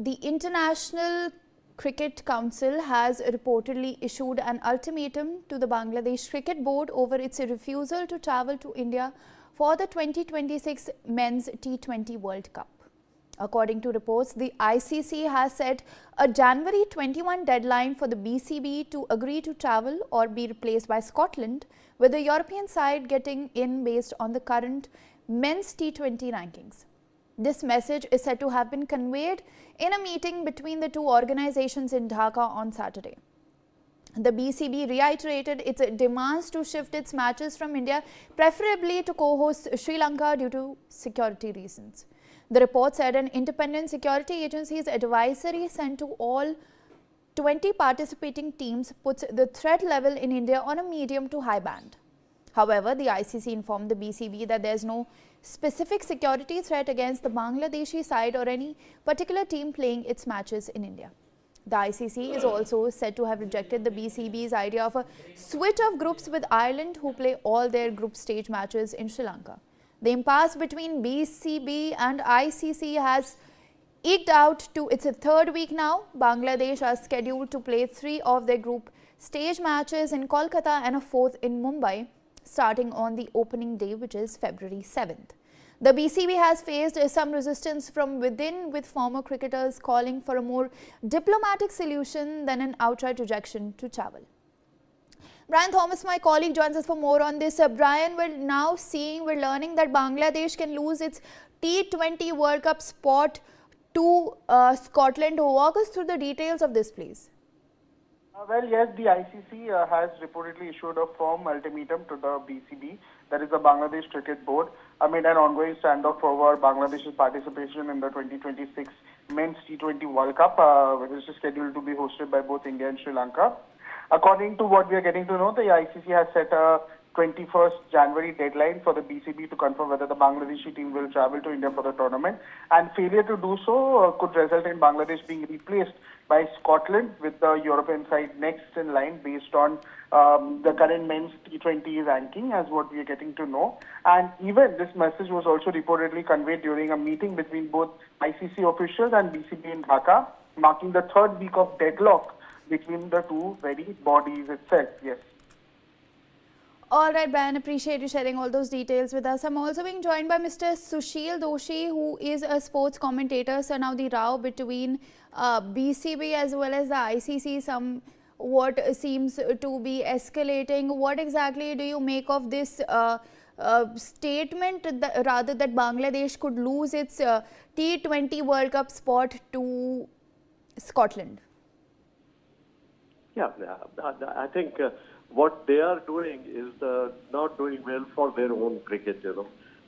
The International Cricket Council has reportedly issued an ultimatum to the Bangladesh Cricket Board over its refusal to travel to India for the 2026 Men's T20 World Cup. According to reports, the ICC has set a January 21 deadline for the BCB to agree to travel or be replaced by Scotland, with the European side getting in based on the current men's T20 rankings. This message is said to have been conveyed in a meeting between the two organizations in Dhaka on Saturday. The BCB reiterated its demands to shift its matches from India, preferably to co-host Sri Lanka, due to security reasons. The report said an independent security agency's advisory sent to all 20 participating teams puts the threat level in India on a medium to high band. However, the ICC informed the BCB that there is no specific security threat against the Bangladeshi side or any particular team playing its matches in India. The ICC is also said to have rejected the BCB's idea of a switch of groups with Ireland, who play all their group stage matches in Sri Lanka. The impasse between BCB and ICC has eked out to its third week now. Bangladesh are scheduled to play 3 of their group stage matches in Kolkata and a 4th in Mumbai, starting on the opening day, which is February 7th. The BCB has faced some resistance from within, with former cricketers calling for a more diplomatic solution than an outright rejection to travel. Brian Thomas, my colleague, joins us for more on this. Brian, we're learning that Bangladesh can lose its T20 World Cup spot to Scotland. Walk us through the details of this, please. Well, yes, the ICC has reportedly issued a firm ultimatum to the BCB, that is the Bangladesh Cricket Board, amid an ongoing standoff over Bangladesh's participation in the 2026 Men's T20 World Cup, which is scheduled to be hosted by both India and Sri Lanka. According to what we are getting to know, the ICC has set a 21st January deadline for the BCB to confirm whether the Bangladeshi team will travel to India for the tournament, and failure to do so could result in Bangladesh being replaced by Scotland, with the European side next in line based on the current men's T20 ranking, as what we are getting to know. And even this message was also reportedly conveyed during a meeting between both ICC officials and BCB in Dhaka, marking the third week of deadlock between the two very bodies itself. Yes. All right, Brian, appreciate you sharing all those details with us. I'm also being joined by Mr. Sushil Doshi, who is a sports commentator. So now the row between BCB as well as the ICC somewhat seems to be escalating. What exactly do you make of this statement, that Bangladesh could lose its T20 World Cup spot to Scotland? Yeah, I think what they are doing is not doing well for their own cricket,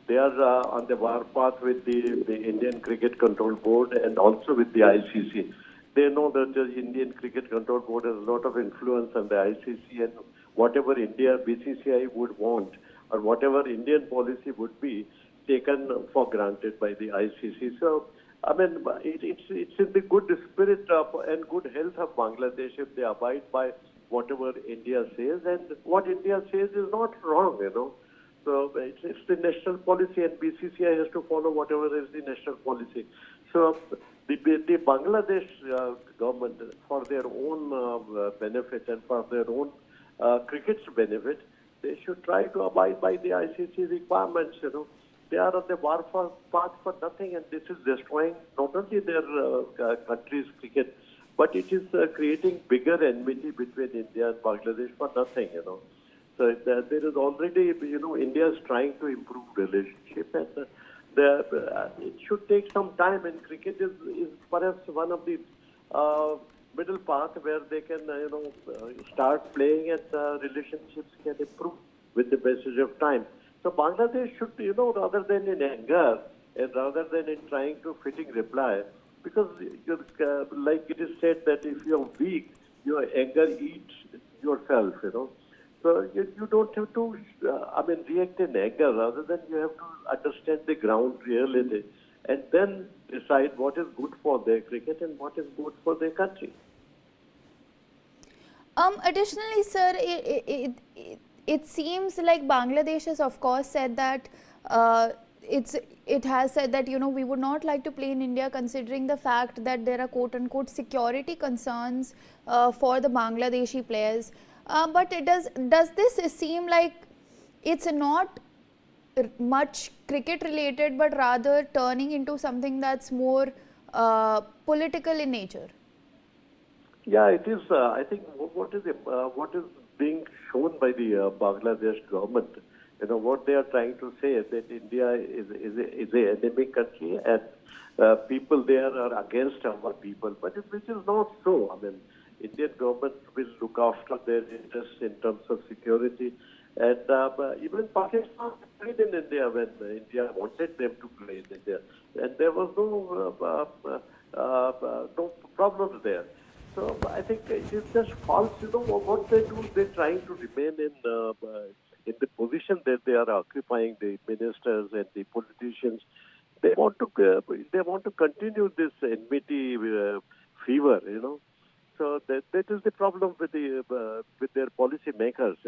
They are on the war path with the Indian Cricket Control Board and also with the ICC. They know that the Indian Cricket Control Board has a lot of influence on the ICC, and whatever India BCCI would want or whatever Indian policy would be taken for granted by the ICC. So, I mean, it's in the good spirit and good health of Bangladesh if they abide by whatever India says, and what India says is not wrong, So it's the national policy, and BCCI has to follow whatever is the national policy. So the Bangladesh government, for their own benefit and for their own cricket's benefit, they should try to abide by the ICC requirements, They are on the war path for nothing, and this is destroying not only their country's cricket, but it is creating bigger enmity between India and Bangladesh for nothing, So there is already, India is trying to improve relationship, and it should take some time. And cricket is perhaps one of the middle path where they can, start playing, and relationships can improve with the passage of time. So Bangladesh should, rather than in anger and rather than in trying to fitting reply, because like it is said that if you're weak, your anger eats yourself, So you don't have to, react in anger. Rather than you have to understand the ground reality and then decide what is good for their cricket and what is good for their country. Additionally, sir, it seems like Bangladesh has, of course, said that it has said that we would not like to play in India considering the fact that there are quote unquote security concerns for the Bangladeshi players. But does this seem like it's not much cricket related, but rather turning into something that's more political in nature? Yeah, it is. I think what is being shown by the Bangladesh government. What they are trying to say is that India is a enemy country and people there are against our people, but which is not so. I mean, Indian government will look after their interests in terms of security, and even Pakistan played in India when India wanted them to play in India, and there was no problems there. So I think it is just false. What they do, they're trying to remain in the position that they are occupying, the ministers and the politicians. They want to continue this enmity fever. So that is the problem with their policy makers.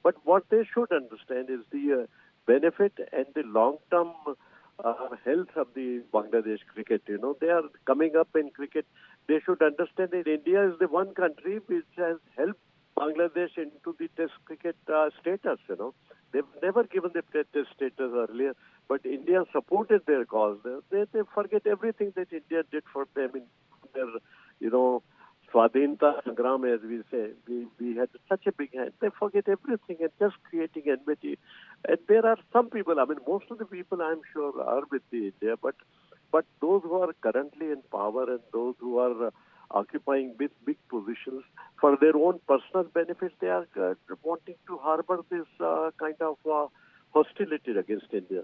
But what they should understand is the benefit and the long-term health of the Bangladesh cricket. They are coming up in cricket. They should understand that India is the one country which has helped Bangladesh into the Test cricket status. They've never given the Test status earlier, but India supported their cause. They forget everything that India did for them in their, Swadhinta Sangram, as we say. We had such a big hand. They forget everything and just creating enmity. And there are some people, I mean, most of the people I'm sure are with the India, but those who are currently in power and those who are occupying big positions for their own personal benefits, they are wanting to harbor this kind of hostility against India.